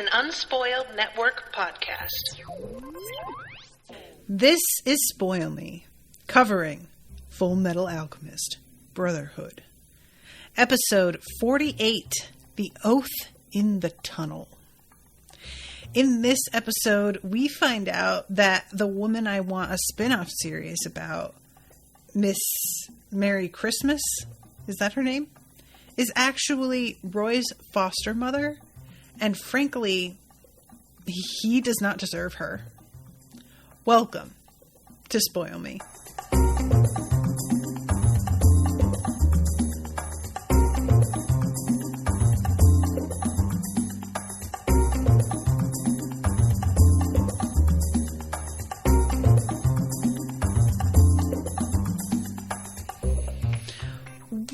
an Unspoiled Network podcast. This is Spoil Me, covering Fullmetal Alchemist, Brotherhood. Episode 48, The Oath in the Tunnel. In this episode, we find out that the woman I want a spin-off series about, Miss Merry Christmas, is that her name? Is actually Roy's foster mother, and frankly, he does not deserve her. Welcome to Spoil Me.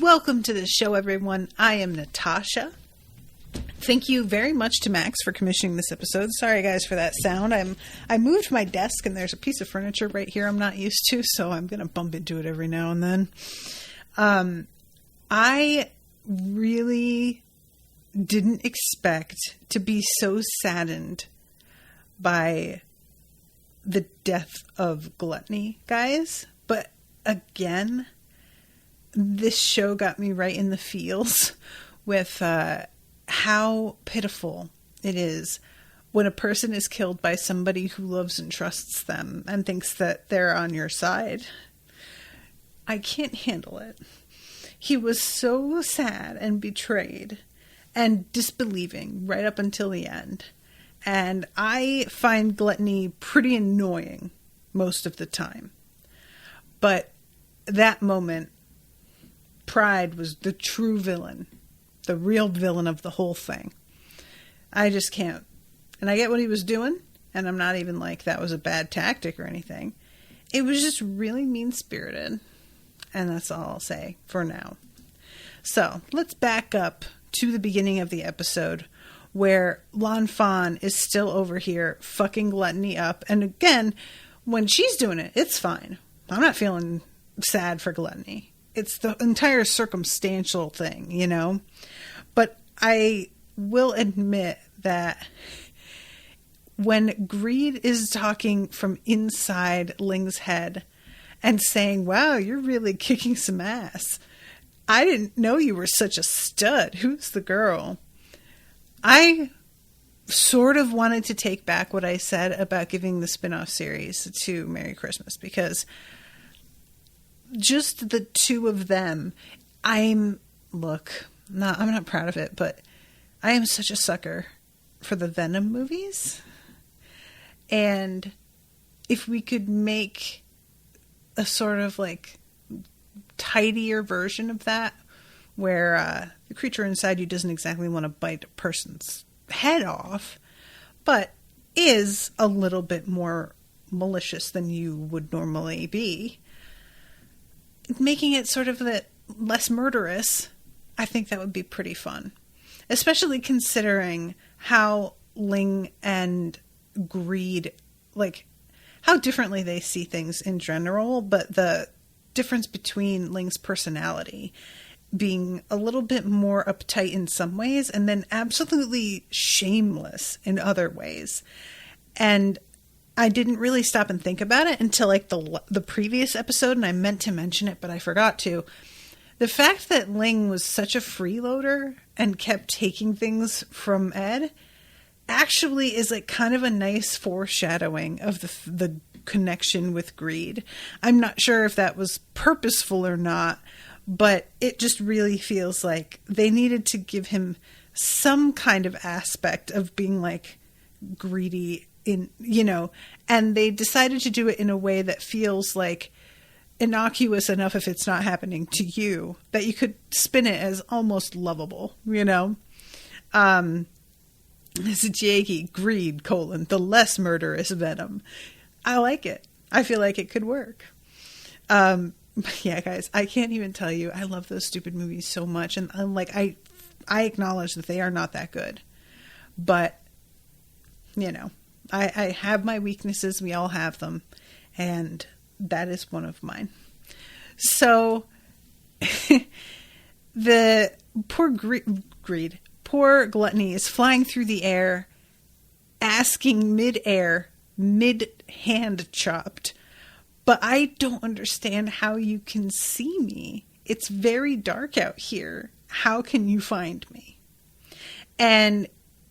Welcome to the show, everyone. I am Natasha. Thank you very much to Max for commissioning this episode. Sorry, guys, for that sound. I moved my desk, and there's a piece of furniture right here I'm not used to, so I'm going to bump into it every now and then. I really didn't expect to be so saddened by the death of Gluttony, guys. But again, this show got me right in the feels with how pitiful it is when a person is killed by somebody who loves and trusts them and thinks that they're on your side. I can't handle it. He was so sad and betrayed and disbelieving right up until the end. And I find Gluttony pretty annoying most of the time. But that moment, Pride was the true villain, the real villain of the whole thing. I just can't. And I get what he was doing, and I'm not even like that was a bad tactic or anything. It was just really mean-spirited. And that's all I'll say for now. So, let's back up to the beginning of the episode where Lan Fan is still over here fucking Gluttony up. And again, when she's doing it, it's fine. I'm not feeling sad for Gluttony. It's the entire circumstantial thing, you know? But I will admit that when Greed is talking from inside Ling's head and saying, wow, you're really kicking some ass. I didn't know you were such a stud. Who's the girl? I sort of wanted to take back what I said about giving the spin-off series to Merry Christmas, because just the two of them, I'm not proud of it, but I am such a sucker for the Venom movies. And if we could make a sort of like tidier version of that, where the creature inside you doesn't exactly want to bite a person's head off, but is a little bit more malicious than you would normally be, making it sort of less murderous, I think that would be pretty fun. Especially considering how Ling and Greed, like, how differently they see things in general, but the difference between Ling's personality being a little bit more uptight in some ways and then absolutely shameless in other ways. And I didn't really stop and think about it until like the previous episode, and I meant to mention it, but I forgot to. The fact that Ling was such a freeloader and kept taking things from Ed actually is like kind of a nice foreshadowing of the connection with Greed. I'm not sure if that was purposeful or not, but it just really feels like they needed to give him some kind of aspect of being like greedy in, you know, and they decided to do it in a way that feels like innocuous enough if it's not happening to you that you could spin it as almost lovable, you know? It's a Jakey, Greed, the less murderous Venom. I like it. I feel like it could work. But yeah, guys, I can't even tell you. I love those stupid movies so much. And I'm like, I acknowledge that they are not that good. But, you know, I have my weaknesses. We all have them. And that is one of mine. So the poor Greed, poor Gluttony is flying through the air, asking mid-air, mid-hand chopped, but I don't understand how you can see me. It's very dark out here. How can you find me? And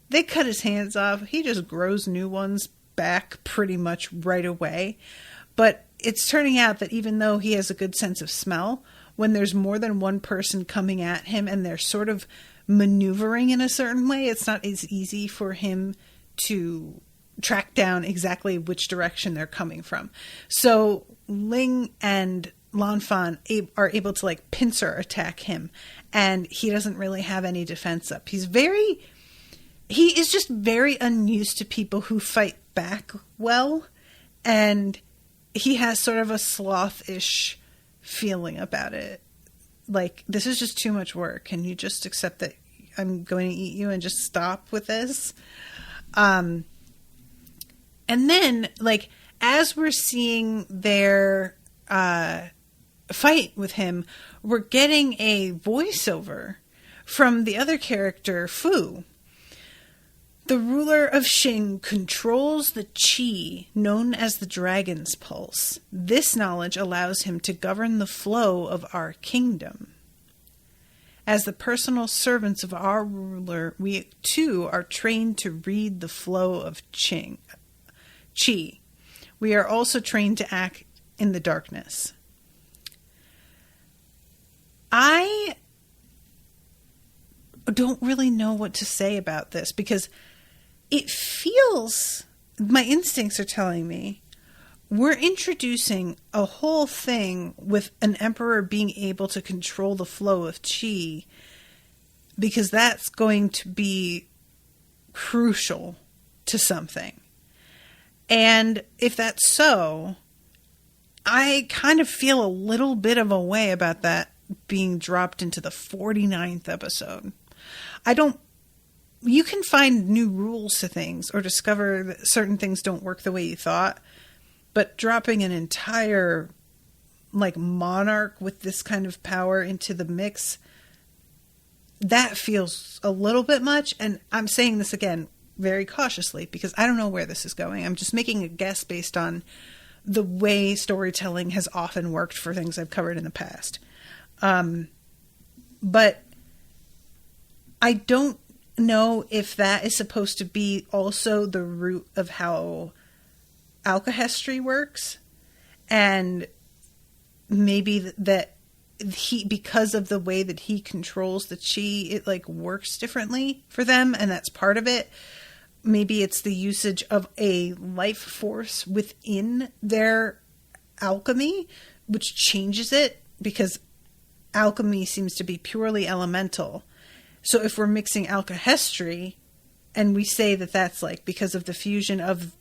they cut his hands off. He just grows new ones back pretty much right away. But it's turning out that even though he has a good sense of smell, when there's more than one person coming at him and they're sort of maneuvering in a certain way, it's not as easy for him to track down exactly which direction they're coming from. So Ling and Lanfan are able to like pincer attack him, and he doesn't really have any defense up. He is just very unused to people who fight back well, and he has sort of a sloth-ish feeling about it. Like, this is just too much work. Can you just accept that I'm going to eat you and just stop with this? And then, like, as we're seeing their fight with him, we're getting a voiceover from the other character, Fu. The ruler of Xing controls the qi known as the Dragon's Pulse. This knowledge allows him to govern the flow of our kingdom. As the personal servants of our ruler, we too are trained to read the flow of qi. We are also trained to act in the darkness. I don't really know what to say about this because it feels, my instincts are telling me, we're introducing a whole thing with an emperor being able to control the flow of qi because that's going to be crucial to something. And if that's so, I kind of feel a little bit of a way about that being dropped into the 49th episode. You can find new rules to things or discover that certain things don't work the way you thought, but dropping an entire, like, monarch with this kind of power into the mix, that feels a little bit much. And I'm saying this again very cautiously because I don't know where this is going. I'm just making a guess based on the way storytelling has often worked for things I've covered in the past. But I don't know if that is supposed to be also the root of how alchemy works, and maybe that he, because of the way that he controls the qi, it like works differently for them, and that's part of it. Maybe it's the usage of a life force within their alchemy, which changes it, because alchemy seems to be purely elemental. So if we're mixing alchemy, and we say that that's like because of the fusion of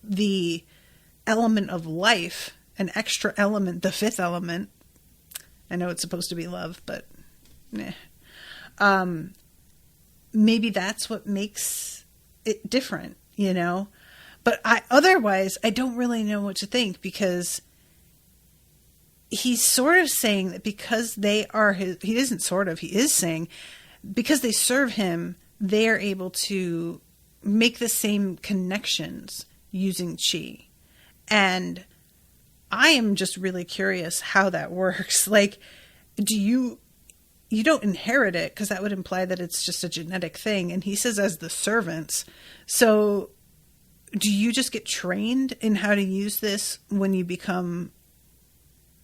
the element of life, an extra element, the fifth element. I know it's supposed to be love, but maybe that's what makes it different, you know? But otherwise, I don't really know what to think, because he's sort of saying that because they are his, he isn't sort of, he is saying, because they serve him, they are able to make the same connections using qi. And I am just really curious how that works. Like, you don't inherit it, because that would imply that it's just a genetic thing. And he says as the servants. So do you just get trained in how to use this when you become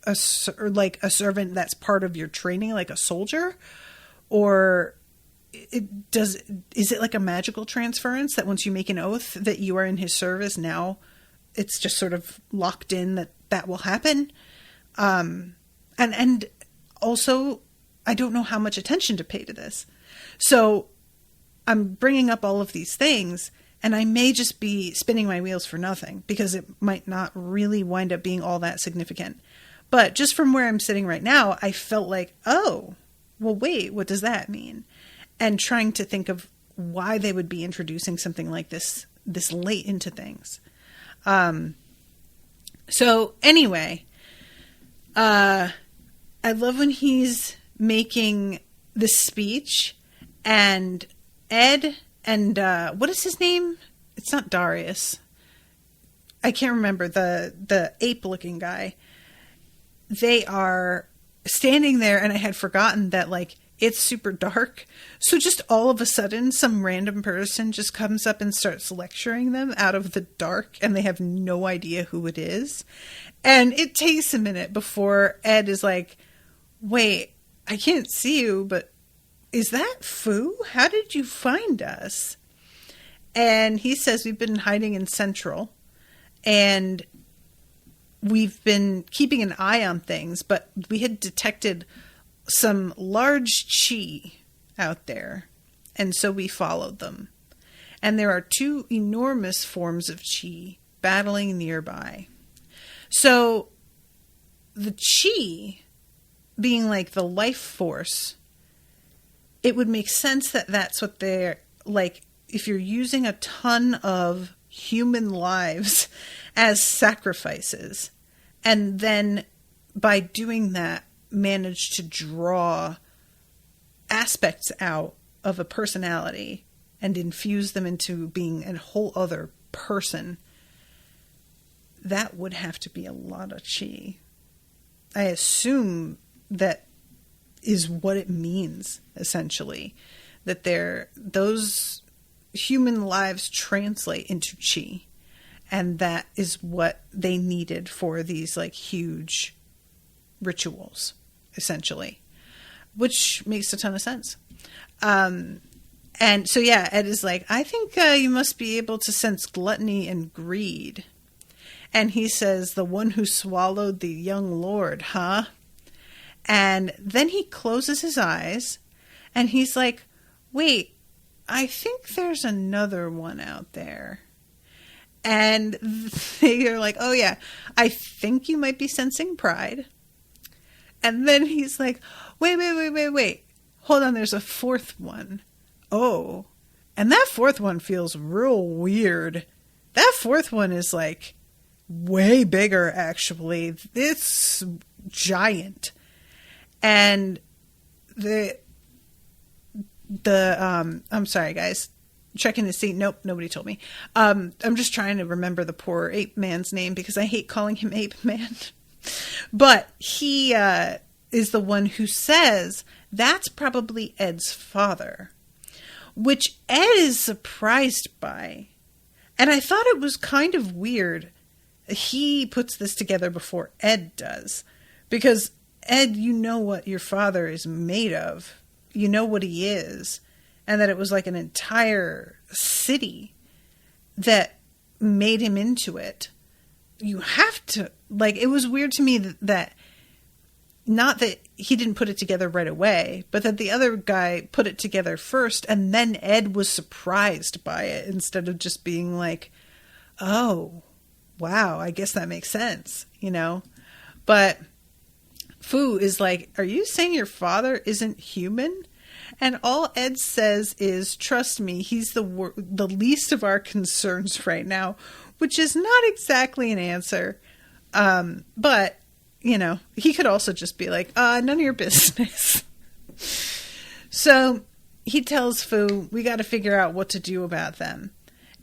a servant that's part of your training, like a soldier? Or is it like a magical transference that once you make an oath that you are in his service, now it's just sort of locked in that will happen? And also, I don't know how much attention to pay to this. So I'm bringing up all of these things, and I may just be spinning my wheels for nothing, because it might not really wind up being all that significant. But just from where I'm sitting right now, I felt like, oh, well, wait, what does that mean? And trying to think of why they would be introducing something like this late into things. So anyway, I love when he's making the speech, and Ed and what is his name? it's not Darius. I can't remember the ape-looking guy. They are standing there, and I had forgotten that, like, it's super dark. So just all of a sudden, some random person just comes up and starts lecturing them out of the dark, and they have no idea who it is. And it takes a minute before Ed is like, wait, I can't see you, but is that Fu? How did you find us? And he says, we've been hiding in Central, and we've been keeping an eye on things, but we had detected some large chi out there, and so we followed them. And there are two enormous forms of chi battling nearby. So the chi being like the life force, it would make sense that that's what they're like. If you're using a ton of human lives as sacrifices, and then by doing that manage to draw aspects out of a personality and infuse them into being a whole other person, that would have to be a lot of chi. I assume that is what it means, essentially, that those human lives translate into chi, and that is what they needed for these like huge rituals, essentially, which makes a ton of sense. And so, yeah, Ed is like, I think you must be able to sense gluttony and greed. And he says, the one who swallowed the young lord, huh? And then he closes his eyes and he's like, wait, I think there's another one out there. And they're like, oh yeah, I think you might be sensing pride. And then he's like, wait. Hold on, there's a fourth one. Oh, and that fourth one feels real weird. That fourth one is like way bigger, actually. It's giant. And I'm sorry, guys. Checking to see. Nope, nobody told me. I'm just trying to remember the poor ape man's name because I hate calling him Ape Man. But he is the one who says that's probably Ed's father, which Ed is surprised by. And I thought it was kind of weird. He puts this together before Ed does. Because, Ed, you know what your father is made of. You know what he is. And that it was like an entire city that made him into it. You have to, like, it was weird to me that not that he didn't put it together right away, but that the other guy put it together first, and then Ed was surprised by it instead of just being like, oh, wow, I guess that makes sense, you know? But Fu is like, are you saying your father isn't human? And all Ed says is, trust me, he's the least of our concerns right now, which is not exactly an answer. But, you know, he could also just be like, none of your business. So he tells Fu, we got to figure out what to do about them.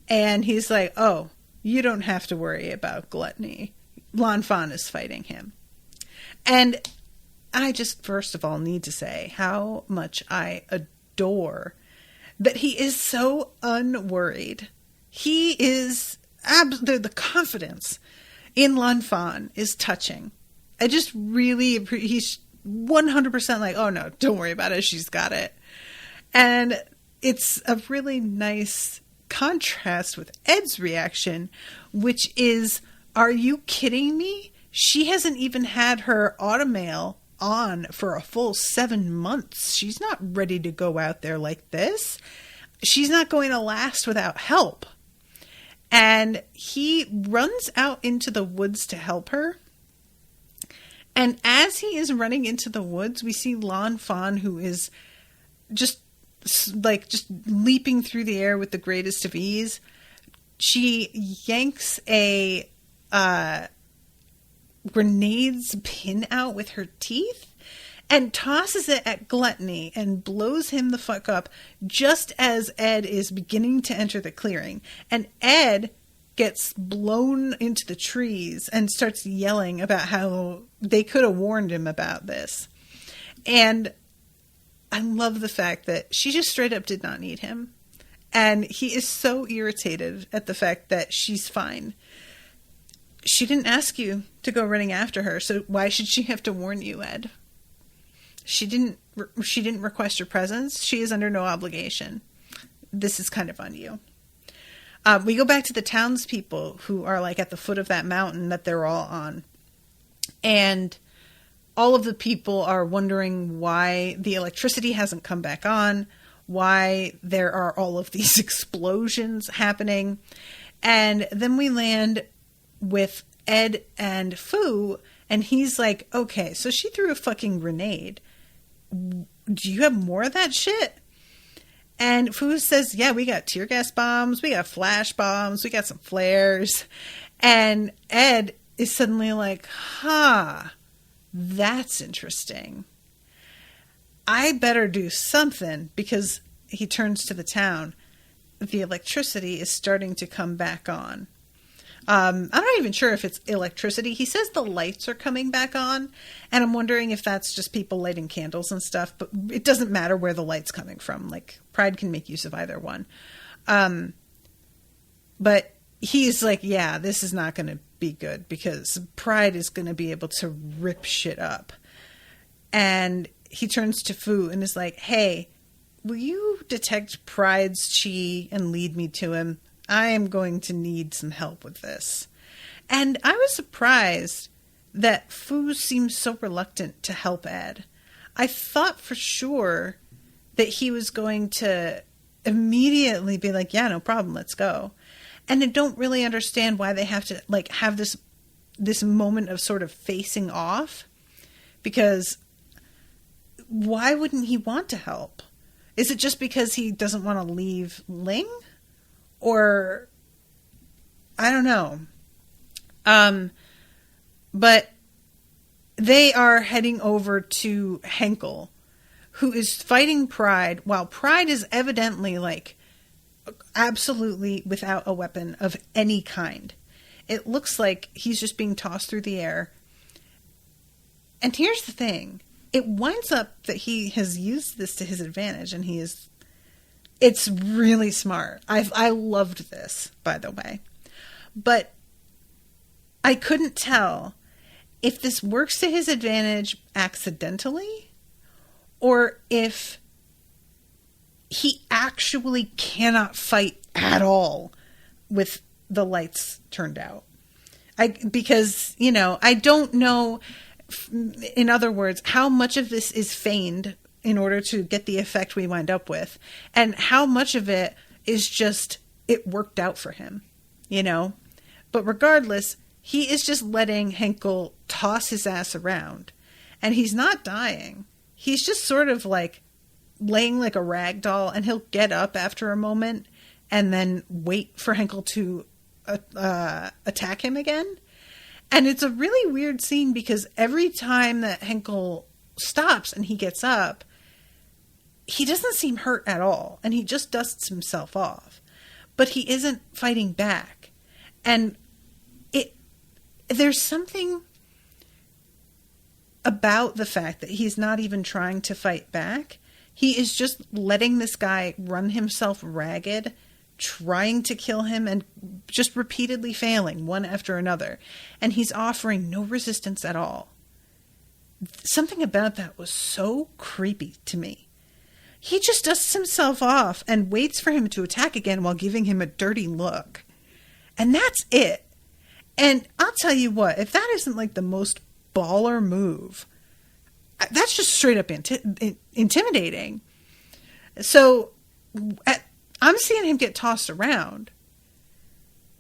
And he's like, oh, you don't have to worry about Gluttony. Lan Fan is fighting him. And I just, first of all, need to say how much I adore that he is so unworried. He is, the confidence in Lan Fan is touching. I just really, he's 100% like, oh no, don't worry about it, she's got it. And it's a really nice contrast with Ed's reaction, which is, are you kidding me? She hasn't even had her automail on for a full 7 months. She's not ready to go out there like this. She's not going to last without help. And he runs out into the woods to help her. And as he is running into the woods, we see Lan Fan, who is just leaping through the air with the greatest of ease. She yanks a grenade's pin out with her teeth, and tosses it at Gluttony and blows him the fuck up just as Ed is beginning to enter the clearing. And Ed gets blown into the trees and starts yelling about how they could have warned him about this. And I love the fact that she just straight up did not need him. And he is so irritated at the fact that she's fine. She didn't ask you to go running after her, so why should she have to warn you, Ed? She didn't request your presence. She is under no obligation. This is kind of on you. We go back to the townspeople who are like at the foot of that mountain that they're all on. And all of the people are wondering why the electricity hasn't come back on, why there are all of these explosions happening. And then we land with Ed and Fu, and he's like, okay, so she threw a fucking grenade. Do you have more of that shit? And Fu says, yeah, we got tear gas bombs, we got flash bombs, we got some flares. And Ed is suddenly like, that's interesting. I better do something, because he turns to the town. The electricity is starting to come back on. I'm not even sure if it's electricity. He says the lights are coming back on, and I'm wondering if that's just people lighting candles and stuff, but it doesn't matter where the light's coming from. Like, Pride can make use of either one. But he's like, yeah, this is not going to be good, because Pride is going to be able to rip shit up. And he turns to Fu and is like, hey, will you detect Pride's chi and lead me to him? I am going to need some help with this. And I was surprised that Fu seems so reluctant to help Ed. I thought for sure that he was going to immediately be like, yeah, no problem, let's go. And I don't really understand why they have to like have this moment of sort of facing off, because why wouldn't he want to help? Is it just because he doesn't want to leave Ling? Or, I don't know. But they are heading over to Henkel, who is fighting Pride, while Pride is evidently like absolutely without a weapon of any kind. It looks like he's just being tossed through the air. And here's the thing. It winds up that he has used this to his advantage, and it's really smart. I loved this, by the way. But I couldn't tell if this works to his advantage accidentally, or if he actually cannot fight at all with the lights turned out. Because, I don't know, in other words, how much of this is feigned in order to get the effect we wind up with, and how much of it is just, it worked out for him, But regardless, he is just letting Henkel toss his ass around, and he's not dying. He's just sort of like laying like a rag doll, and he'll get up after a moment and then wait for Henkel to attack him again. And it's a really weird scene, because every time that Henkel stops and he gets up, he doesn't seem hurt at all, and he just dusts himself off. But he isn't fighting back. And there's something about the fact that he's not even trying to fight back. He is just letting this guy run himself ragged, trying to kill him, and just repeatedly failing one after another. And he's offering no resistance at all. Something about that was so creepy to me. He just dusts himself off and waits for him to attack again while giving him a dirty look. And that's it. And I'll tell you what, if that isn't like the most baller move, that's just straight up intimidating. So I'm seeing him get tossed around,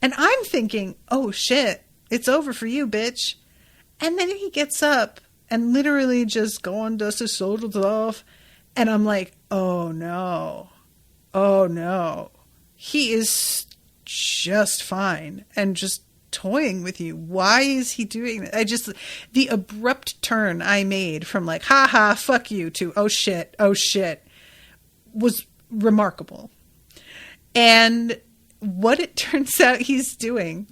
and I'm thinking, oh shit, it's over for you, bitch. And then he gets up and literally just go and dust his shoulders off. And I'm like, oh no, he is just fine and just toying with you. Why is he doing that? The abrupt turn I made from like, ha ha, fuck you, to oh shit, was remarkable. And what it turns out he's doing,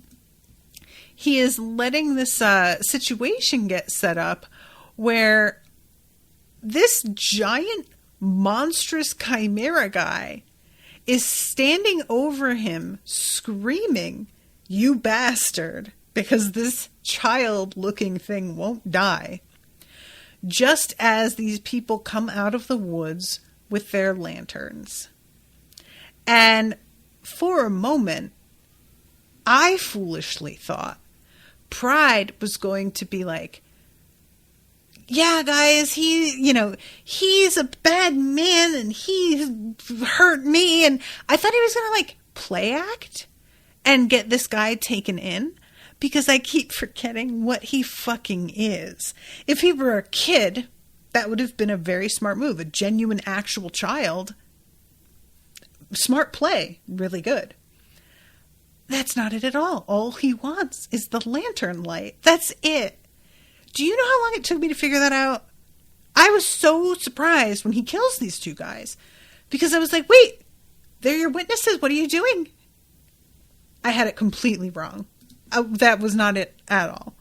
he is letting this situation get set up where this giant, monstrous chimera guy is standing over him screaming, "You bastard," because this child-looking thing won't die. Just as these people come out of the woods with their lanterns. And for a moment, I foolishly thought Pride was going to be like, yeah, guys, he's a bad man and he hurt me. And I thought he was going to like play act and get this guy taken in, because I keep forgetting what he fucking is. If he were a kid, that would have been a very smart move. A genuine, actual child. Smart play. Really good. That's not it at all. All he wants is the lantern light. That's it. Do you know how long it took me to figure that out? I was so surprised when he kills these two guys, because I was like, wait, they're your witnesses. What are you doing? I had it completely wrong. That was not it at all.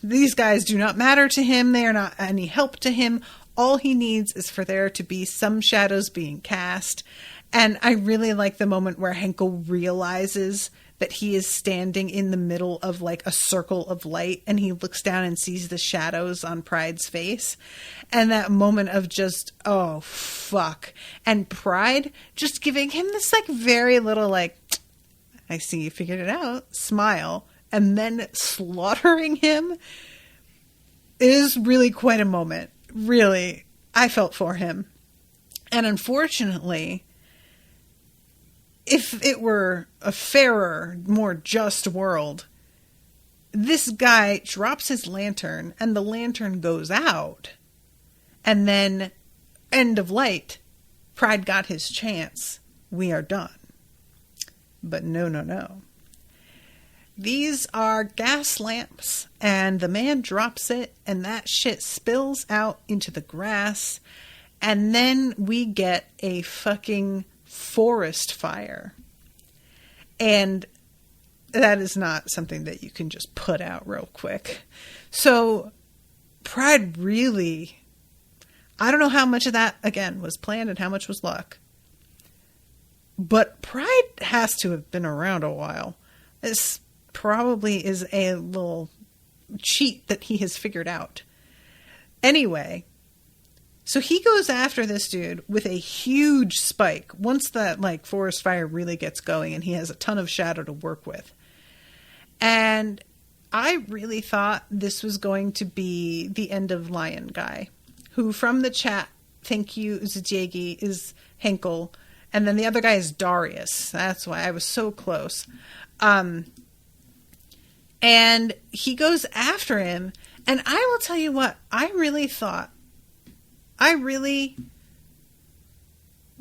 These guys do not matter to him. They are not any help to him. All he needs is for there to be some shadows being cast. And I really like the moment where Henkel realizes that he is standing in the middle of like a circle of light, and he looks down and sees the shadows on Pride's face. And that moment of just, oh, fuck. And Pride just giving him this like very little like, I see you figured it out, smile, and then slaughtering him is really quite a moment. Really, I felt for him. And unfortunately, if it were a fairer, more just world, this guy drops his lantern and the lantern goes out, and then end of light, Pride got his chance. We are done. But no. These are gas lamps, and the man drops it, and that shit spills out into the grass, and then we get a fucking forest fire. And that is not something that you can just put out real quick. So Pride really, I don't know how much of that, again, was planned and how much was luck. But Pride has to have been around a while. This probably is a little cheat that he has figured out. Anyway, so he goes after this dude with a huge spike once that like forest fire really gets going, and he has a ton of shadow to work with. And I really thought this was going to be the end of Lion Guy, who from the chat, thank you, Zadiegi, is Henkel. And then the other guy is Darius. That's why I was so close. And he goes after him. And I will tell you what, I really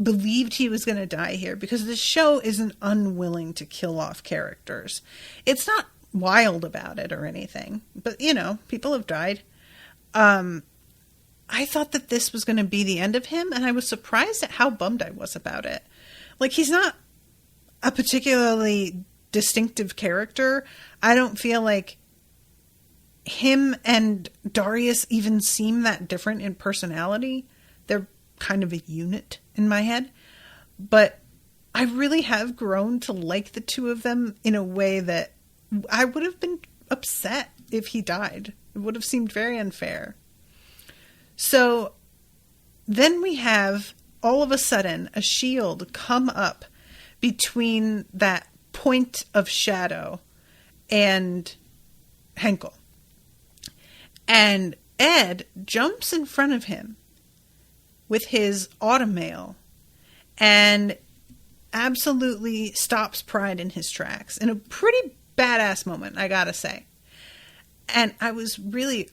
believed he was going to die here, because the show isn't unwilling to kill off characters. It's not wild about it or anything, but people have died. I thought that this was going to be the end of him, and I was surprised at how bummed I was about it. Like, he's not a particularly distinctive character. I don't feel like him and Darius even seem that different in personality. They're kind of a unit in my head. But I really have grown to like the two of them in a way that I would have been upset if he died. It would have seemed very unfair. So then we have, all of a sudden, a shield come up between that point of shadow and Henkel. And Ed jumps in front of him with his automail and absolutely stops Pride in his tracks in a pretty badass moment, I gotta say. And I was really,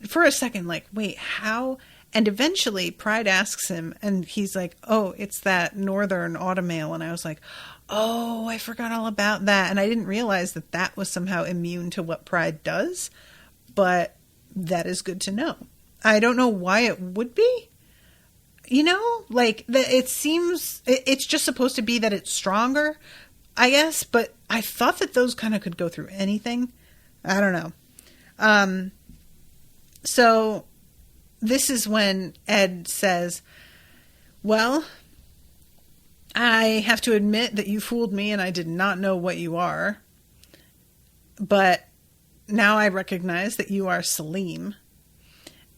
for a second, like, wait, how And eventually Pride asks him, and he's like, oh, it's that Northern Automail. And I was like, oh, I forgot all about that. And I didn't realize that that was somehow immune to what Pride does, but that is good to know. I don't know why it would be. You know, like it seems it's just supposed to be that it's stronger, I guess. But I thought that those kind of could go through anything. I don't know. So this is when Ed says, well, I have to admit that you fooled me and I did not know what you are. But now I recognize that you are Salim.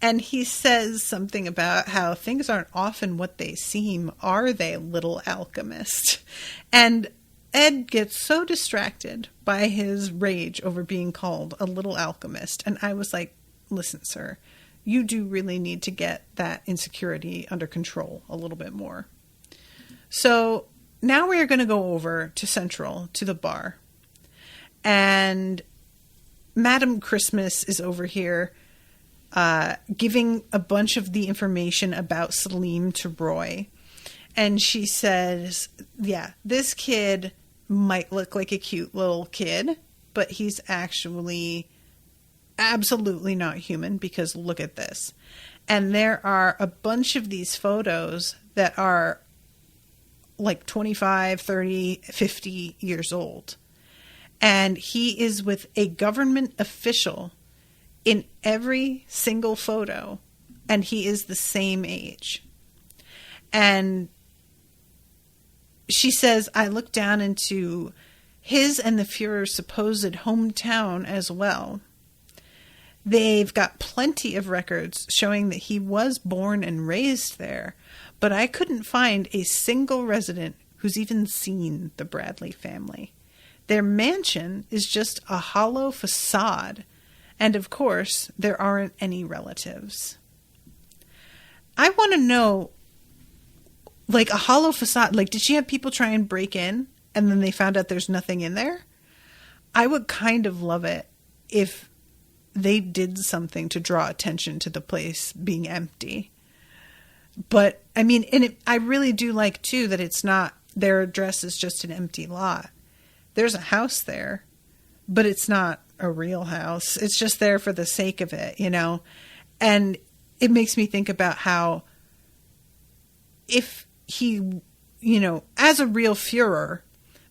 And he says something about how things aren't often what they seem, are they, little alchemist? And Ed gets so distracted by his rage over being called a little alchemist. And I was like, listen, sir, you do really need to get that insecurity under control a little bit more. So now we are going to go over to Central, to the bar. And Madam Christmas is over here giving a bunch of the information about Salim to Roy. And she says, yeah, this kid might look like a cute little kid, but he's actually absolutely not human, because look at this. And there are a bunch of these photos that are like 25, 30, 50 years old. And he is with a government official in every single photo, and he is the same age. And she says, I look down into his and the Fuhrer's supposed hometown as well. They've got plenty of records showing that he was born and raised there, but I couldn't find a single resident who's even seen the Bradley family. Their mansion is just a hollow facade. And of course, there aren't any relatives. I want to know, like, a hollow facade. Like, did she have people try and break in and then they found out there's nothing in there? I would kind of love it if they did something to draw attention to the place being empty. But, I mean, I really do like, too, that it's not, their address is just an empty lot. There's a house there, but it's not a real house. It's just there for the sake of it, you know? And it makes me think about how if he, you know, as a real Fuhrer,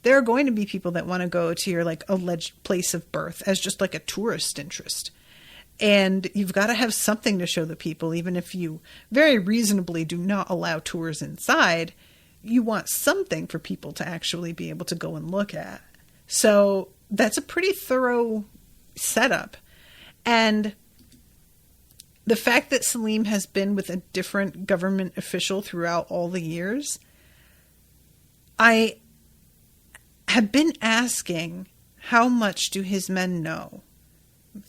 there are going to be people that want to go to your, like, alleged place of birth as just like a tourist interest. And you've got to have something to show the people, even if you very reasonably do not allow tours inside. You want something for people to actually be able to go and look at. So that's a pretty thorough setup. And the fact that Salim has been with a different government official throughout all the years, I have been asking, how much do his men know?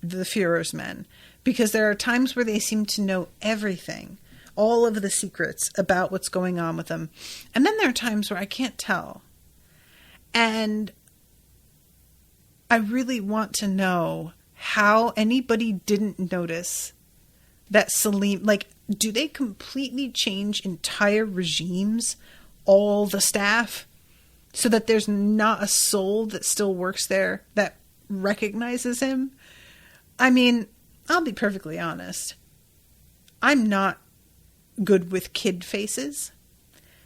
The Fuhrer's men. Because there are times where they seem to know everything, all of the secrets about what's going on with them. And then there are times where I can't tell. And I really want to know how anybody didn't notice that Salim, like, do they completely change entire regimes, all the staff, so that there's not a soul that still works there that recognizes him? I mean, I'll be perfectly honest. I'm not good with kid faces,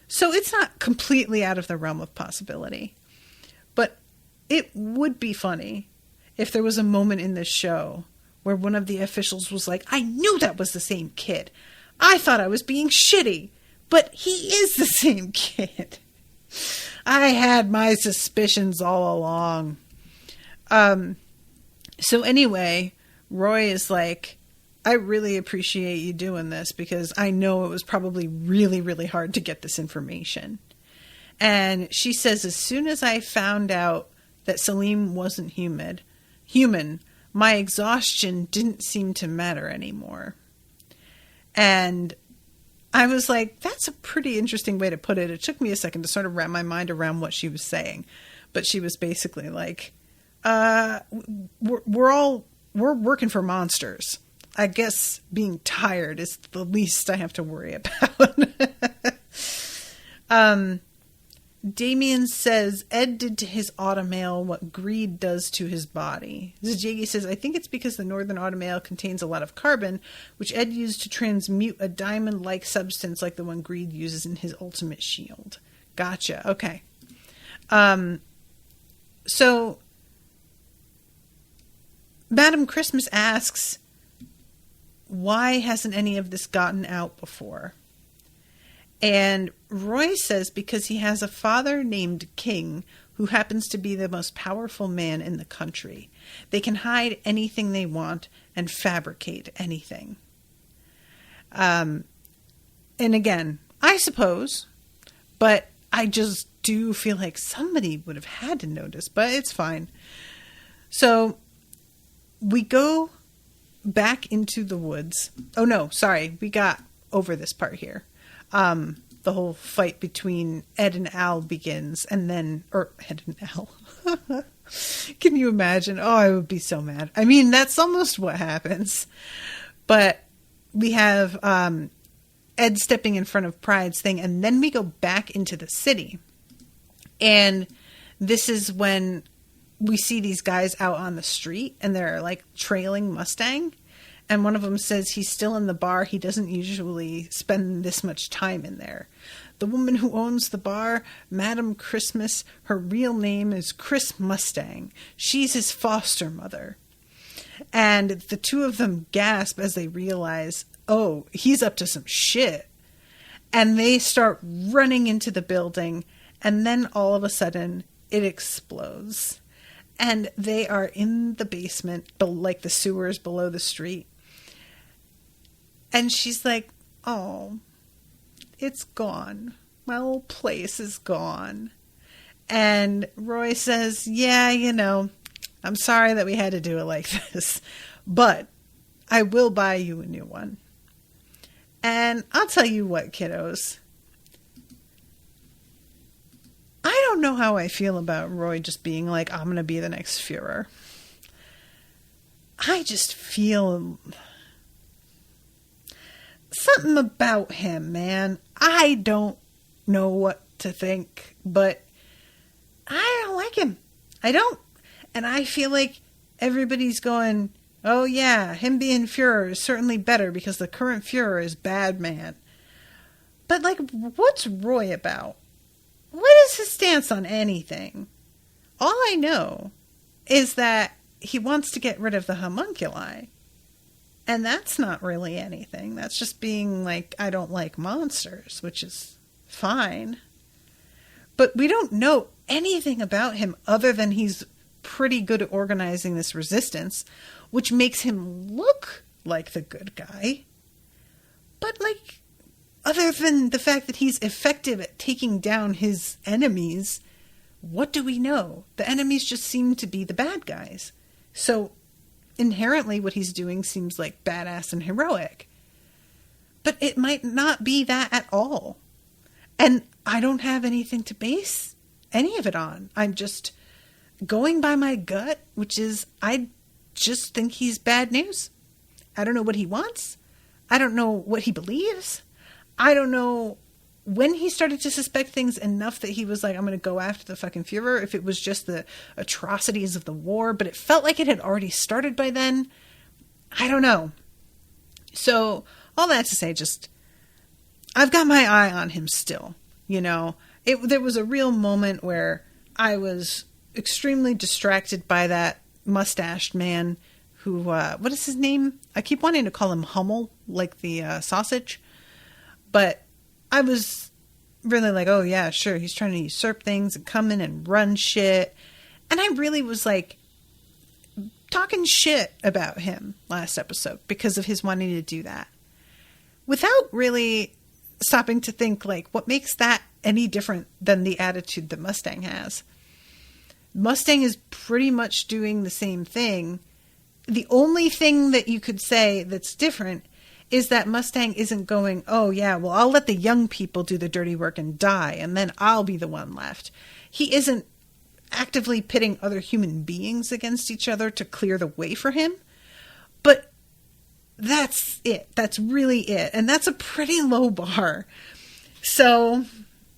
so it's not completely out of the realm of possibility. But it would be funny if there was a moment in this show where one of the officials was like, I knew that was the same kid. I thought I was being shitty, but he is the same kid. I had my suspicions all along. So anyway, Roy is like, I really appreciate you doing this, because I know it was probably really, really hard to get this information. And she says, as soon as I found out that Salim wasn't human, my exhaustion didn't seem to matter anymore. And I was like, that's a pretty interesting way to put it. It took me a second to sort of wrap my mind around what she was saying. But she was basically like, we're working for monsters. I guess being tired is the least I have to worry about. Damien says Ed did to his automail what greed does to his body. Zijigi says, I think it's because the northern automail contains a lot of carbon, which Ed used to transmute a diamond-like substance like the one Greed uses in his ultimate shield. Gotcha. Okay. So Madam Christmas asks, why hasn't any of this gotten out before? And Roy says because he has a father named King who happens to be the most powerful man in the country. They can hide anything they want and fabricate anything. And again, I suppose, but I just do feel like somebody would have had to notice, but it's fine. So we go back into the woods. Oh no, sorry. We got over this part here. The whole fight between Ed and Al begins, and then, Ed and Al. Can you imagine? Oh, I would be so mad. I mean, that's almost what happens. But we have Ed stepping in front of Pride's thing, and then we go back into the city. And this is when we see these guys out on the street, and they're like trailing Mustang. And one of them says he's still in the bar. He doesn't usually spend this much time in there. The woman who owns the bar, Madam Christmas, her real name is Chris Mustang. She's his foster mother. And the two of them gasp as they realize, oh, he's up to some shit. And they start running into the building. And then all of a sudden, it explodes. And they are in the basement, like the sewers below the street. And she's like, oh, it's gone. My old place is gone. And Roy says, yeah, I'm sorry that we had to do it like this, but I will buy you a new one. And I'll tell you what, kiddos. I don't know how I feel about Roy just being like, I'm going to be the next Fuhrer. I just feel something about him, man. I don't know what to think, but I don't like him. I don't. And I feel like everybody's going, oh yeah, him being Fuhrer is certainly better because the current Fuhrer is bad man. But like, what's Roy about? What is his stance on anything? All I know is that he wants to get rid of the homunculi. And that's not really anything. That's just being like, I don't like monsters, which is fine. But we don't know anything about him other than he's pretty good at organizing this resistance, which makes him look like the good guy. But like, other than the fact that he's effective at taking down his enemies, what do we know? The enemies just seem to be the bad guys. So inherently what he's doing seems like badass and heroic. But it might not be that at all. And I don't have anything to base any of it on. I'm just going by my gut, which is I just think he's bad news. I don't know what he wants. I don't know what he believes. I don't know when he started to suspect things enough that he was like, I'm going to go after the fucking Fuhrer, if it was just the atrocities of the war, but it felt like it had already started by then. I don't know. So all that to say, just, I've got my eye on him still, there was a real moment where I was extremely distracted by that mustached man who, what is his name? I keep wanting to call him Hummel, like the sausage. But I was really like, oh yeah, sure, he's trying to usurp things and come in and run shit. And I really was like talking shit about him last episode because of his wanting to do that. Without really stopping to think like, what makes that any different than the attitude that Mustang has? Mustang is pretty much doing the same thing. The only thing that you could say that's different is that Mustang isn't going, oh yeah, well, I'll let the young people do the dirty work and die, and then I'll be the one left. He isn't actively pitting other human beings against each other to clear the way for him. But that's it. That's really it. And that's a pretty low bar. So,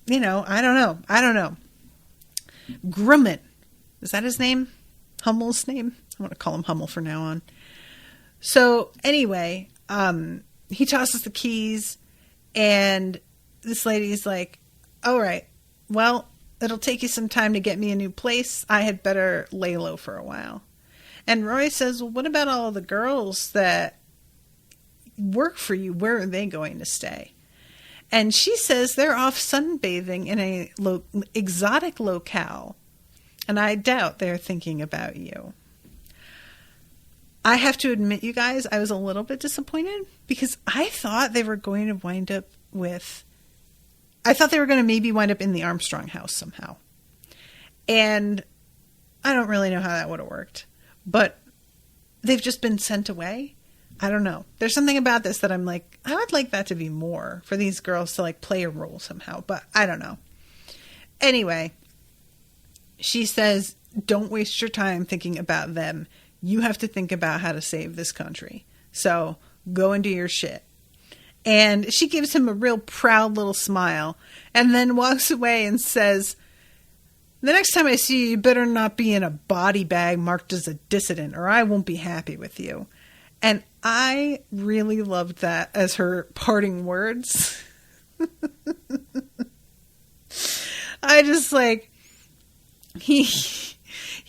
I don't know. Grumman. Is that his name? Hummel's name? I'm going to call him Hummel from now on. So anyway, he tosses the keys and this lady's like, all right, well, it'll take you some time to get me a new place. I had better lay low for a while. And Roy says, well, what about all the girls that work for you? Where are they going to stay? And she says they're off sunbathing in a exotic locale. And I doubt they're thinking about you. I have to admit, you guys, I was a little bit disappointed because I thought they were going to wind up maybe wind up in the Armstrong house somehow. And I don't really know how that would have worked. But they've just been sent away. I don't know. There's something about this that I'm like, I would like that to be more for these girls to like play a role somehow. But I don't know. Anyway, she says, don't waste your time thinking about them. You have to think about how to save this country. So go and do your shit. And she gives him a real proud little smile and then walks away and says, the next time I see you, you better not be in a body bag marked as a dissident or I won't be happy with you. And I really loved that as her parting words. I just like, he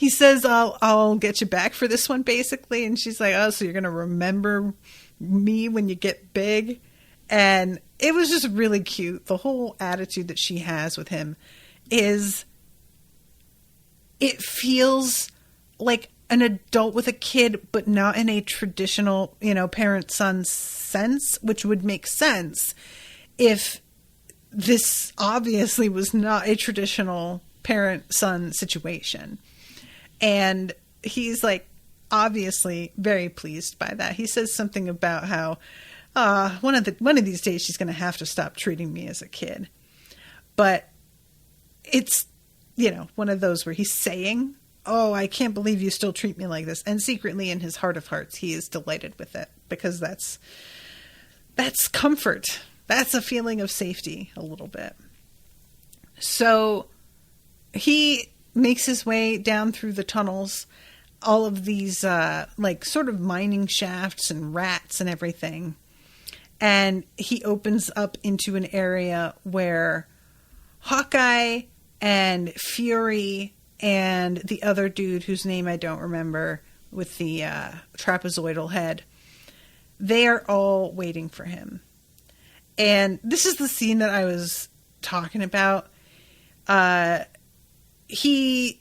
says, I'll get you back for this one, basically. And she's like, oh, so you're going to remember me when you get big? And it was just really cute. The whole attitude that she has with him is, it feels like an adult with a kid, but not in a traditional, parent-son sense, which would make sense if this obviously was not a traditional parent-son situation. And he's like, obviously very pleased by that. He says something about how one of these days she's going to have to stop treating me as a kid. But it's, one of those where he's saying, oh, I can't believe you still treat me like this. And secretly in his heart of hearts, he is delighted with it because that's comfort. That's a feeling of safety a little bit. So he makes his way down through the tunnels, all of these sort of mining shafts and rats and everything. And he opens up into an area where Hawkeye and Fury and the other dude whose name I don't remember with the trapezoidal head, they are all waiting for him. And this is the scene that I was talking about. He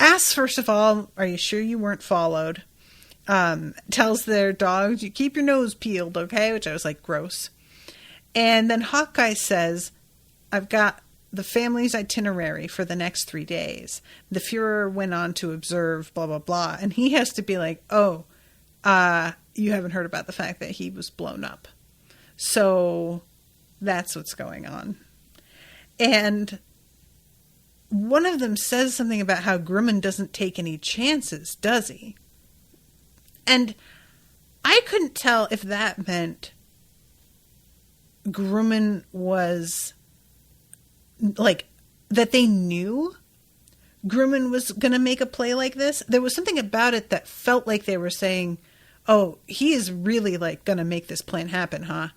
asks, first of all, are you sure you weren't followed? Tells their dogs, you keep your nose peeled, okay? Which I was like, gross. And then Hawkeye says, I've got the family's itinerary for the next 3 days. The Fuhrer went on to observe, blah, blah, blah. And he has to be like, oh, you haven't heard about the fact that he was blown up. So that's what's going on. And one of them says something about how Grumman doesn't take any chances, does he? And I couldn't tell if that meant Grumman was like, that they knew Grumman was going to make a play like this. There was something about it that felt like they were saying, oh, he is really like going to make this plan happen, huh?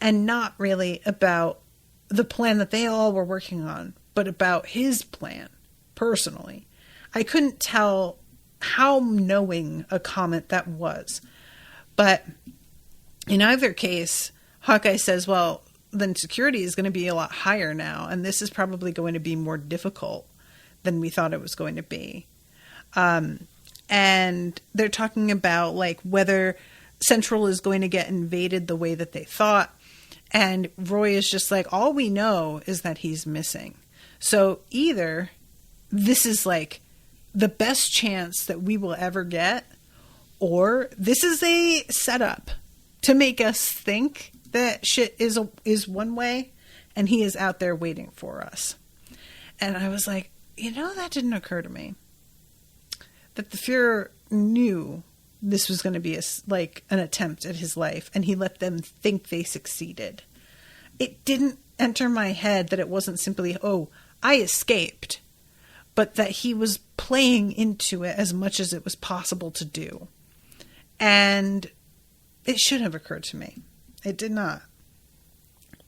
And not really about the plan that they all were working on, but about his plan personally. I couldn't tell how knowing a comment that was. But in either case, Hawkeye says, well, then security is going to be a lot higher now, and this is probably going to be more difficult than we thought it was going to be. And they're talking about like whether Central is going to get invaded the way that they thought. And Roy is just like, all we know is that he's missing. So either this is like the best chance that we will ever get, or this is a setup to make us think that shit is one way and he is out there waiting for us. And I was like, that didn't occur to me. That the Fuhrer knew this was going to be an attempt at his life, and he let them think they succeeded. It didn't enter my head that it wasn't simply, oh, I escaped, but that he was playing into it as much as it was possible to do. And it should have occurred to me. It did not.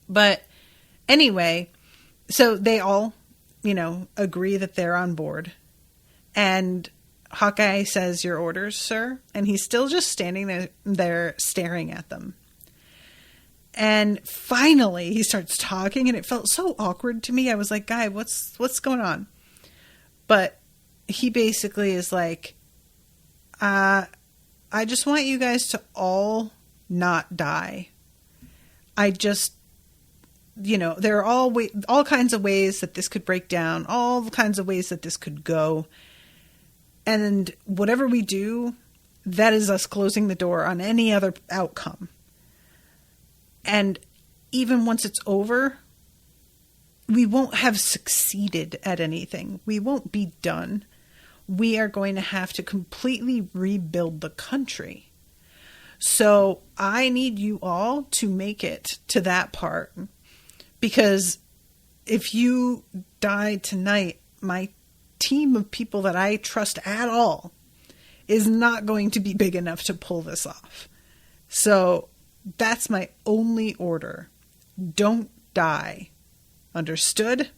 But anyway, so they all, agree that they're on board. And Hawkeye says, "Your orders, sir?" And he's still just standing there staring at them. And finally he starts talking, and it felt so awkward to me. I was like, "Guy, what's going on?" But he basically is like, I just want you guys to all not die. I just, there are all kinds of ways that this could break down, all kinds of ways that this could go. And whatever we do, that is us closing the door on any other outcome. And even once it's over, we won't have succeeded at anything. We won't be done. We are going to have to completely rebuild the country. So I need you all to make it to that part. Because if you die tonight, my team of people that I trust at all is not going to be big enough to pull this off. So that's my only order. Don't die. Understood?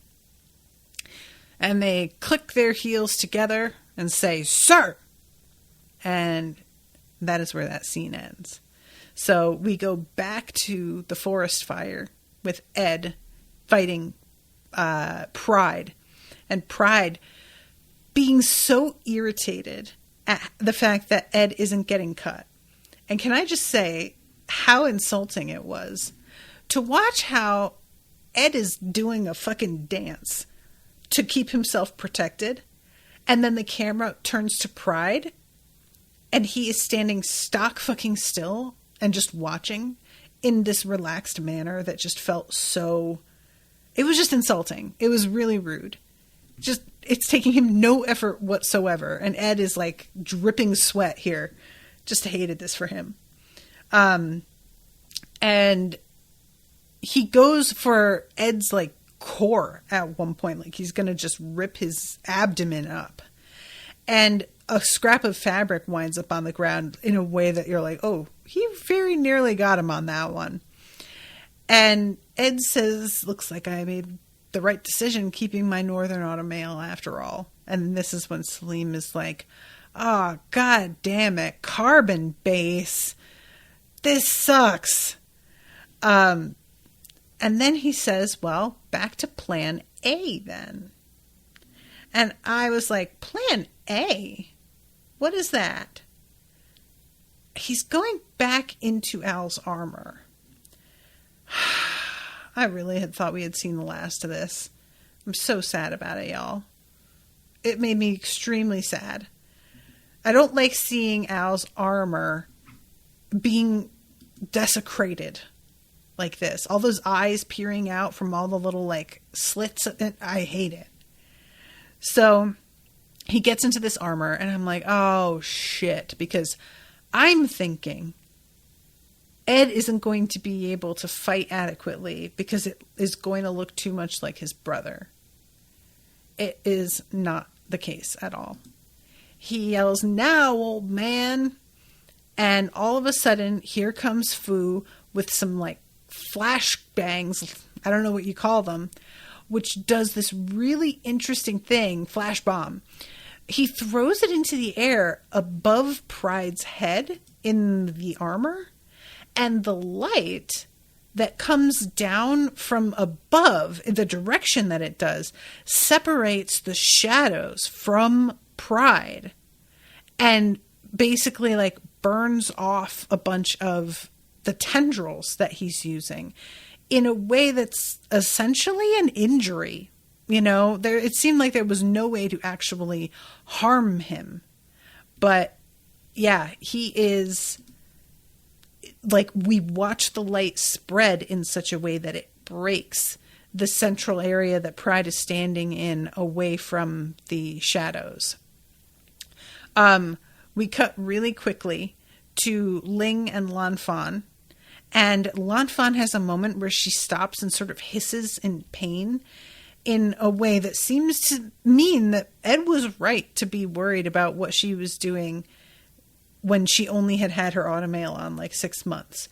And they click their heels together and say, "Sir!" And that is where that scene ends. So we go back to the forest fire with Ed fighting Pride. And Pride being so irritated at the fact that Ed isn't getting cut. And can I just say how insulting it was to watch how Ed is doing a fucking dance to keep himself protected. And then the camera turns to Pride and he is standing stock fucking still and just watching in this relaxed manner that just felt so... It was just insulting. It was really rude. Just, it's taking him no effort whatsoever. And Ed is like dripping sweat here. Just hated this for him. And he goes for Ed's like core at one point. Like he's going to just rip his abdomen up. And a scrap of fabric winds up on the ground in a way that you're like, oh, he very nearly got him on that one. And Ed says, "Looks like I made the right decision keeping my Northern automail after all." And this is when Salim is like, "Oh, god damn it, carbon base. This sucks." And then he says, "Well, back to plan A then." And I was like, plan A? What is that? He's going back into Al's armor. I really had thought we had seen the last of this. I'm so sad about it, y'all. It made me extremely sad. I don't like seeing Al's armor being desecrated like this. All those eyes peering out from all the little like slits. I hate it. So he gets into this armor and I'm like, oh shit. Because I'm thinking Ed isn't going to be able to fight adequately because it is going to look too much like his brother. It is not the case at all. He yells, "Now, old man." And all of a sudden, here comes Fu with some like flash bangs. I don't know what you call them, which does this really interesting thing, flash bomb. He throws it into the air above Pride's head in the armor. And the light that comes down from above, in the direction that it does, separates the shadows from Pride and basically like burns off a bunch of the tendrils that he's using in a way that's essentially an injury. It seemed like there was no way to actually harm him. But yeah, he is... Like, we watch the light spread in such a way that it breaks the central area that Pride is standing in away from the shadows. we cut really quickly to Ling and Lanfan. And Lanfan has a moment where she stops and sort of hisses in pain in a way that seems to mean that Ed was right to be worried about what she was doing when she only had her automail on like 6 months.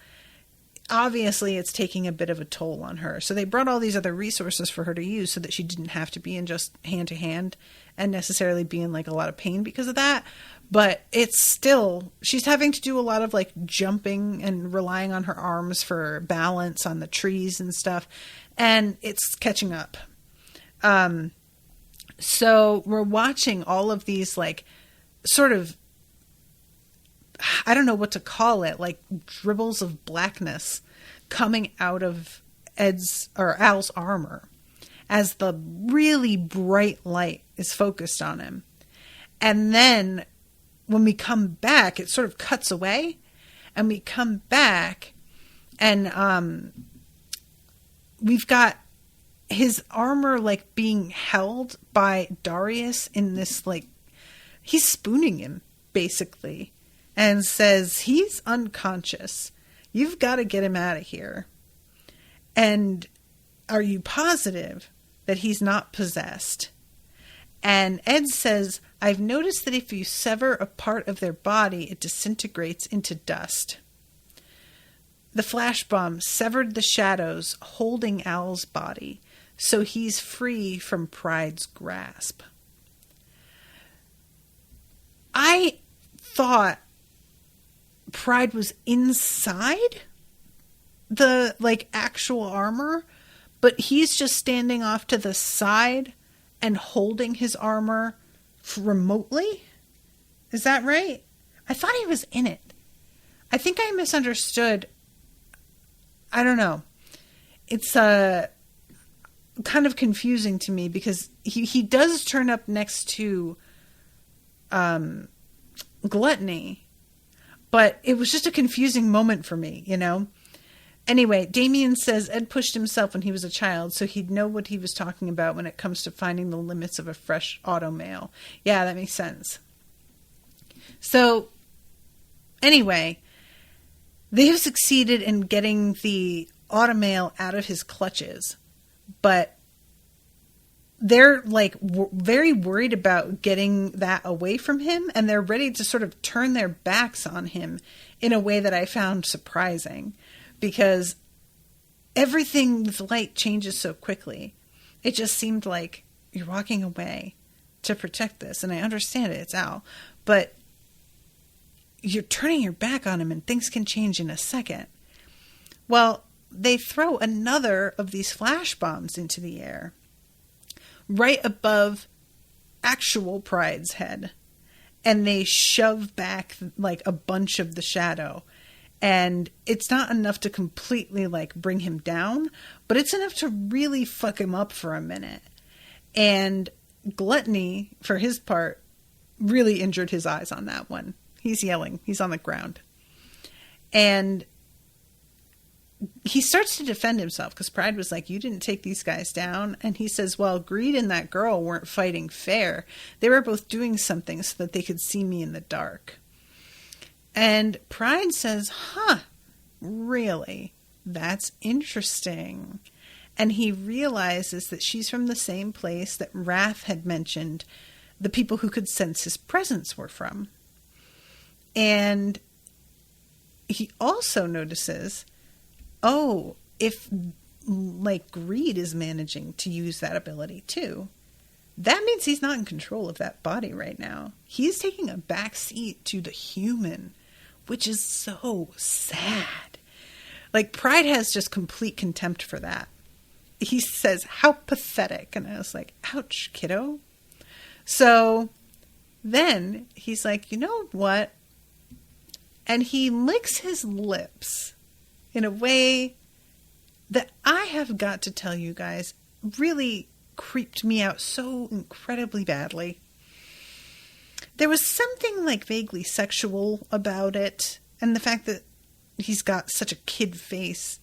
Obviously, it's taking a bit of a toll on her. So they brought all these other resources for her to use so that she didn't have to be in just hand-to-hand and necessarily be in like a lot of pain because of that. But it's still, she's having to do a lot of like jumping and relying on her arms for balance on the trees and stuff. And it's catching up. So we're watching all of these like sort of, I don't know what to call it, like dribbles of blackness coming out of Al's armor as the really bright light is focused on him. And then when we come back, it sort of cuts away and we come back and we've got his armor like being held by Darius in this like, he's spooning him basically and says he's unconscious. You've got to get him out of here. And are you positive that he's not possessed? And Ed says, I've noticed that if you sever a part of their body, it disintegrates into dust. The flash bomb severed the shadows holding Al's body, so he's free from Pride's grasp. I thought Pride was inside the like actual armor, but he's just standing off to the side and holding his armor remotely. Is that right? I thought he was in it. I think I misunderstood. I don't know. It's kind of confusing to me because he does turn up next to Gluttony, but it was just a confusing moment for me, you know? Anyway, Damien says Ed pushed himself when he was a child, so he'd know what he was talking about when it comes to finding the limits of a fresh automail. Yeah, that makes sense. So, anyway, they have succeeded in getting the automail out of his clutches, but they're like very worried about getting that away from him, and they're ready to sort of turn their backs on him in a way that I found surprising. Because everything's light changes so quickly. It just seemed like you're walking away to protect this. And I understand it, it's Al. But you're turning your back on him and things can change in a second. Well, they throw another of these flash bombs into the air. Right above actual Pride's head. And they shove back like a bunch of the shadow. And it's not enough to completely like bring him down, but it's enough to really fuck him up for a minute. And Gluttony, for his part, really injured his eyes on that one. He's yelling. He's on the ground. And he starts to defend himself because Pride was like, you didn't take these guys down. And he says, well, Greed and that girl weren't fighting fair. They were both doing something so that they could see me in the dark. And Pride says, really? That's interesting. And he realizes that she's from the same place that Wrath had mentioned the people who could sense his presence were from. And he also notices, if like Greed is managing to use that ability too, that means he's not in control of that body right now. He's taking a back seat to the human, which is so sad. Like, Pride has just complete contempt for that. He says, how pathetic. And I was like, ouch, kiddo. So then he's like, you know what? And he licks his lips in a way that I have got to tell you guys really creeped me out so incredibly badly. There was something like vaguely sexual about it, and the fact that he's got such a kid face.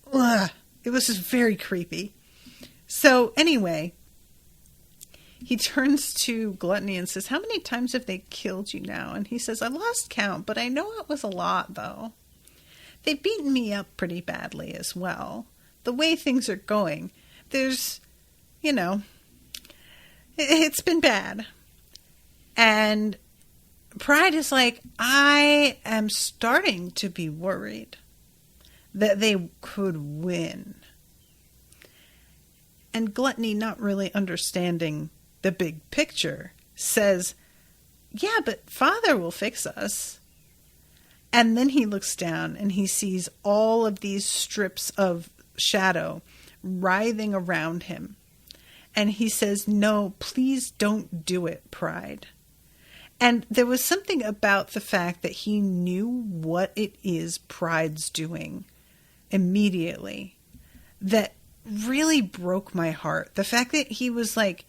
It was just very creepy. So anyway, he turns to Gluttony and says, how many times have they killed you now? And he says, I lost count, but I know it was a lot, though. They've beaten me up pretty badly as well. The way things are going, there's, it's been bad. And Pride is like, I am starting to be worried that they could win. And Gluttony, not really understanding the big picture, says, yeah, but Father will fix us. And then he looks down and he sees all of these strips of shadow writhing around him. And he says, no, please don't do it, Pride. And there was something about the fact that he knew what it is Pride's doing immediately that really broke my heart. The fact that he was like,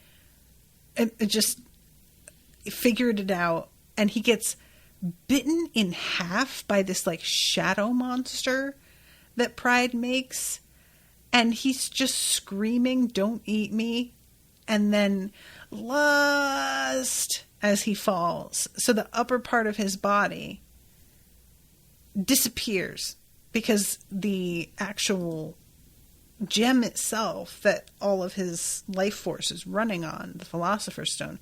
just figured it out, and he gets bitten in half by this like shadow monster that Pride makes, and he's just screaming, don't eat me, and then lust as he falls. So the upper part of his body disappears because the actual gem itself that all of his life force is running on, the Philosopher's Stone,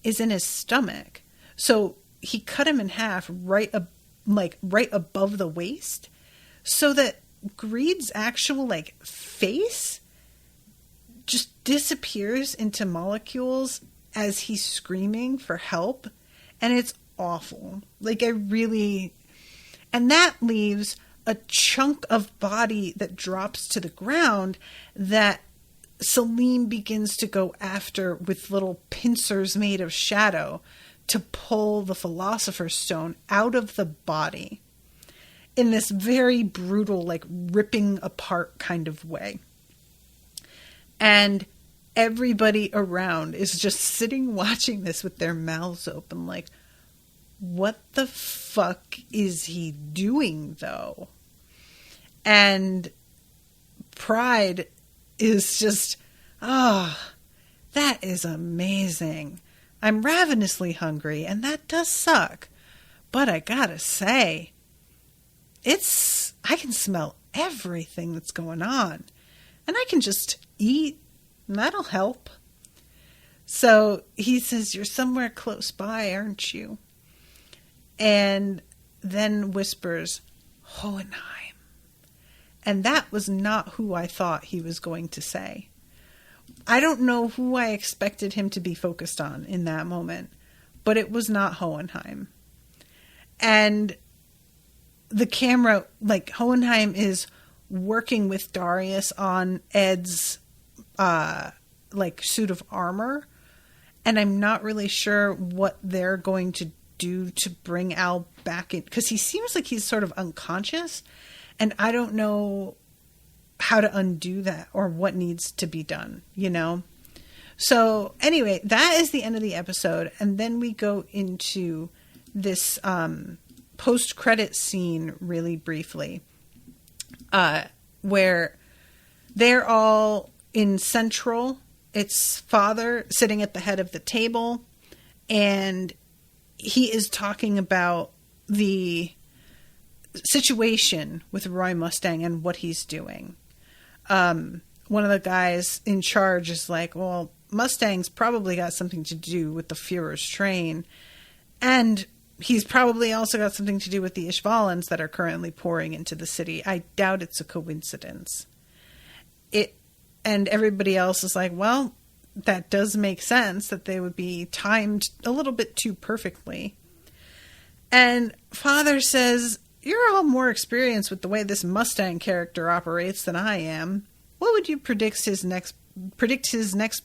is in his stomach. So he cut him in half right above the waist, so that Greed's actual face just disappears into molecules as he's screaming for help, and it's awful. And that leaves a chunk of body that drops to the ground that Selim begins to go after with little pincers made of shadow to pull the Philosopher's Stone out of the body in this very brutal, ripping apart kind of way. And everybody around is just sitting watching this with their mouths open like, what the fuck is he doing, though? And Pride is just, that is amazing. I'm ravenously hungry, and that does suck. But I gotta say, I can smell everything that's going on. And I can just eat, and that'll help. So he says, you're somewhere close by, aren't you? And then whispers, Hohenheim. And that was not who I thought he was going to say. I don't know who I expected him to be focused on in that moment, but it was not Hohenheim. And the camera, Hohenheim is working with Darius on Ed's, suit of armor. And I'm not really sure what they're going to do to bring Al back in, because he seems like he's sort of unconscious. And I don't know how to undo that or what needs to be done, So anyway, that is the end of the episode. And then we go into this post-credit scene really briefly, where they're all in Central. It's Father sitting at the head of the table, and he is talking about the situation with Roy Mustang and what he's doing. One of the guys in charge is like, well, Mustang's probably got something to do with the Fuhrer's train, and he's probably also got something to do with the Ishvalans that are currently pouring into the city. I doubt it's a coincidence. And everybody else is like, well, that does make sense that they would be timed a little bit too perfectly. And Father says, you're all more experienced with the way this Mustang character operates than I am. What would you predict his next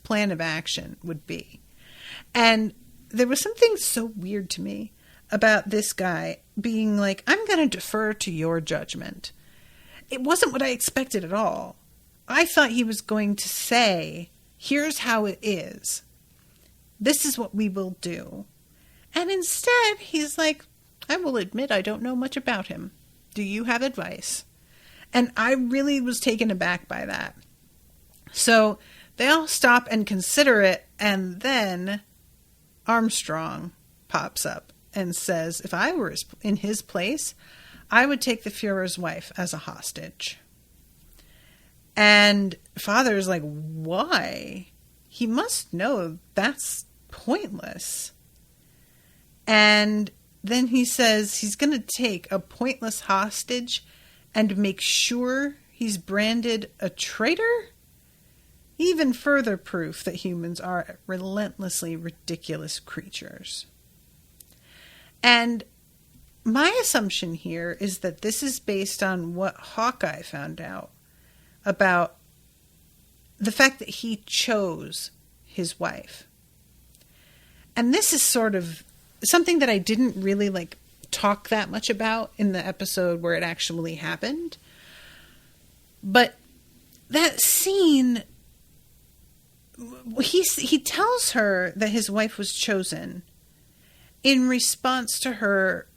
plan of action would be? And there was something so weird to me about this guy being like, I'm going to defer to your judgment. It wasn't what I expected at all. I thought he was going to say, here's how it is. This is what we will do. And instead, he's like, I will admit I don't know much about him. Do you have advice? And I really was taken aback by that. So They all stop and consider it, and then Armstrong pops up and says, if I were in his place, I would take the Fuhrer's wife as a hostage. And Father's like, why? He must know that's pointless. And then he says he's going to take a pointless hostage and make sure he's branded a traitor? Even further proof that humans are relentlessly ridiculous creatures. And my assumption here is that this is based on what Hawkeye found out about the fact that he chose his wife. And this is sort of something that I didn't really talk that much about in the episode where it actually happened. But that scene, he tells her that his wife was chosen in response to her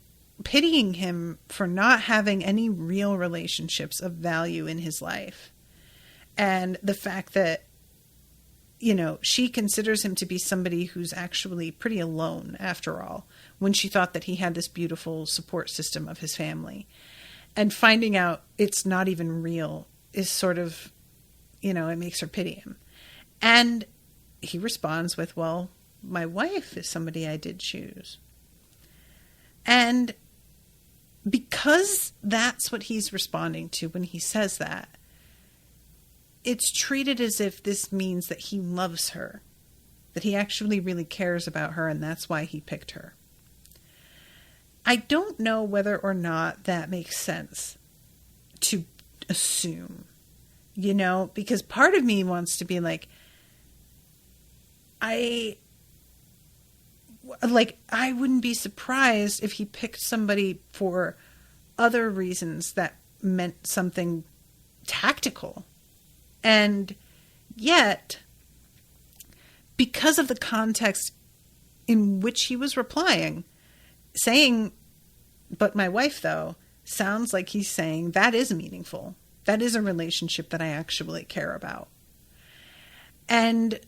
pitying him for not having any real relationships of value in his life. And the fact that, she considers him to be somebody who's actually pretty alone after all, when she thought that he had this beautiful support system of his family. And finding out it's not even real is sort of, it makes her pity him. And he responds with, well, my wife is somebody I did choose. And because that's what he's responding to when he says that, it's treated as if this means that he loves her, that he actually really cares about her, and that's why he picked her. I don't know whether or not that makes sense to assume, because part of me wants to be like, I wouldn't be surprised if he picked somebody for other reasons that meant something tactical. And yet, because of the context in which he was replying, saying, but my wife, though, sounds like he's saying that is meaningful. That is a relationship that I actually care about. And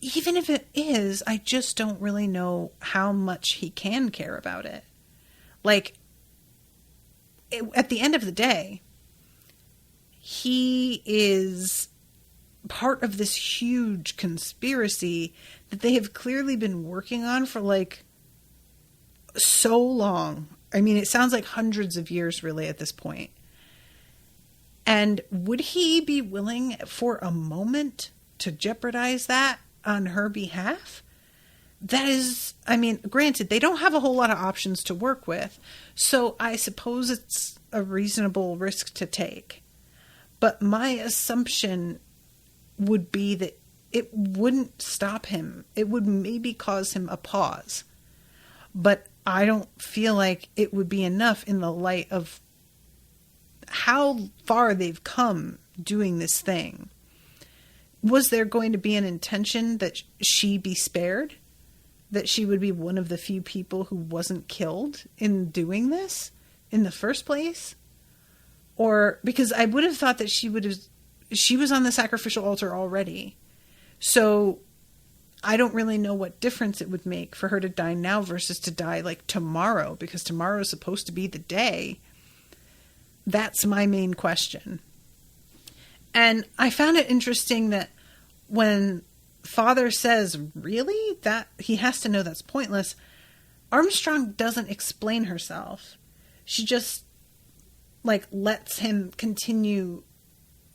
even if it is, I just don't really know how much he can care about it. At the end of the day, he is part of this huge conspiracy that they have clearly been working on for so long. I mean, it sounds like hundreds of years really at this point. And would he be willing for a moment to jeopardize that on her behalf? That is, granted, they don't have a whole lot of options to work with, so I suppose it's a reasonable risk to take. But my assumption would be that it wouldn't stop him. It would maybe cause him a pause. But I don't feel like it would be enough in the light of how far they've come doing this thing. Was there going to be an intention that she be spared? That she would be one of the few people who wasn't killed in doing this in the first place? Or because I would have thought that she was on the sacrificial altar already. So I don't really know what difference it would make for her to die now versus to die tomorrow, because tomorrow is supposed to be the day. That's my main question. And I found it interesting that when Father says, really? That he has to know that's pointless, Armstrong doesn't explain herself. She just lets him continue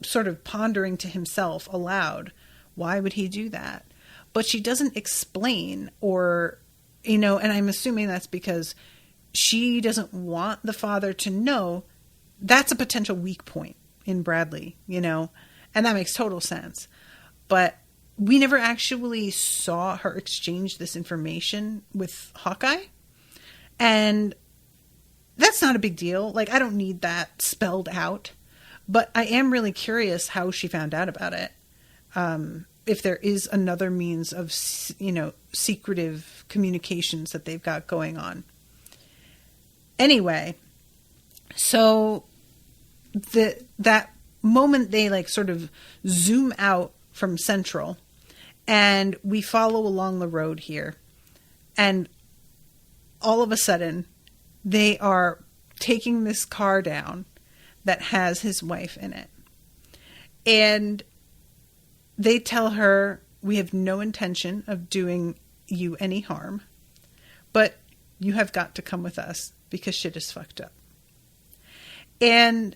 sort of pondering to himself aloud. Why would he do that? But she doesn't explain or, and I'm assuming that's because she doesn't want the father to know that's a potential weak point in Bradley, and that makes total sense. But we never actually saw her exchange this information with Hawkeye. And that's not a big deal. I don't need that spelled out. But I am really curious how she found out about it. If there is another means of, secretive communications that they've got going on. Anyway, so that moment they like sort of zoom out from Central, and we follow along the road here, and all of a sudden they are taking this car down that has his wife in it. And they tell her, we have no intention of doing you any harm, but you have got to come with us because shit is fucked up. And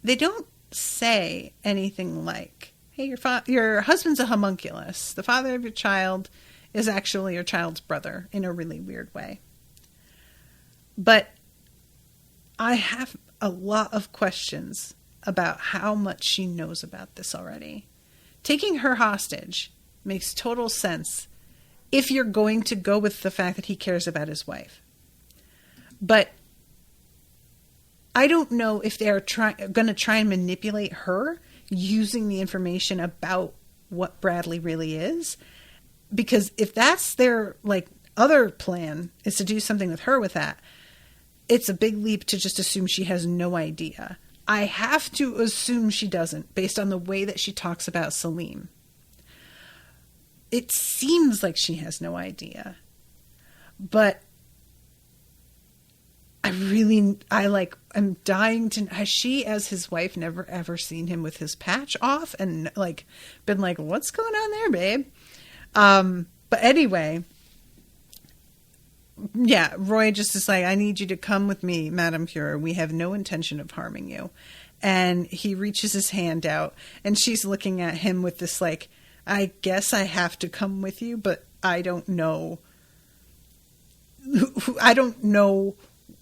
they don't say anything like, hey, your husband's a homunculus. The father of your child is actually your child's brother, in a really weird way. But I have a lot of questions about how much she knows about this already. Taking her hostage makes total sense if you're going to go with the fact that he cares about his wife. But I don't know if they're going to try and manipulate her using the information about what Bradley really is. Because if that's their like other plan, is to do something with her with that, it's a big leap to just assume she has no idea. I have to assume she doesn't, based on the way that she talks about Salim. It seems like she has no idea. But I'm dying to, has she, as his wife, never ever seen him with his patch off and like been like, what's going on there, babe? But anyway, yeah, Roy just is like, I need you to come with me, Madame Fuhrer. We have no intention of harming you. And he reaches his hand out, and she's looking at him with this like, I guess I have to come with you, but I don't know. I don't know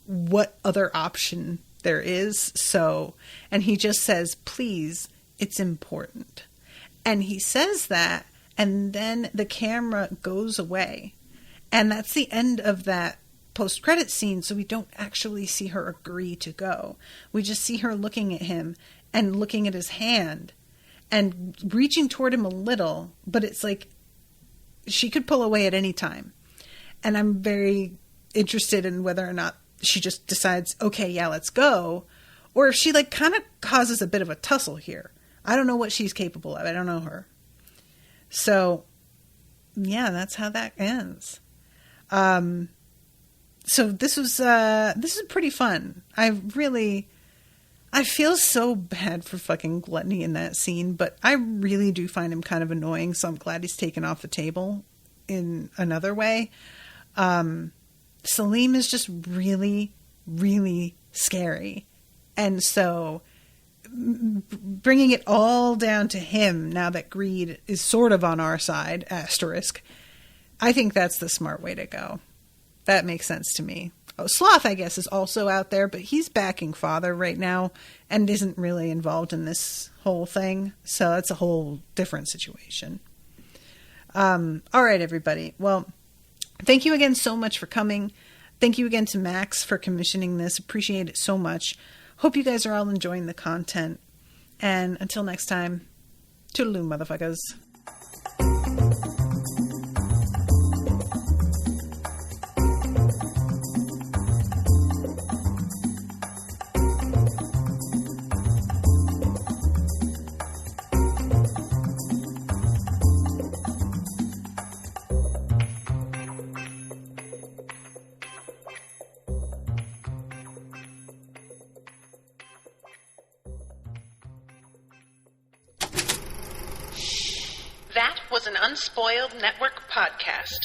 what other option there is. So, and he just says, please, it's important. And he says that, and then the camera goes away. And that's the end of that post-credit scene, so we don't actually see her agree to go. We just see her looking at him and looking at his hand and reaching toward him a little, but it's like she could pull away at any time. And I'm very interested in whether or not she just decides, okay, yeah, let's go, or if she like kind of causes a bit of a tussle here. I don't know what she's capable of. I don't know her. So, yeah, that's how that ends. So this is pretty fun. I feel so bad for fucking Gluttony in that scene, but I really do find him kind of annoying, so I'm glad he's taken off the table in another way. Salim is just really, really scary. And so bringing it all down to him now that greed is sort of on our side, asterisk, I think that's the smart way to go. That makes sense to me. Oh, Sloth, I guess, is also out there, but he's backing Father right now and isn't really involved in this whole thing. So that's a whole different situation. All right, everybody. Well, thank you again so much for coming. Thank you again to Max for commissioning this. Appreciate it so much. Hope you guys are all enjoying the content. And until next time, toodaloo, motherfuckers. That was an Unspoiled Network podcast.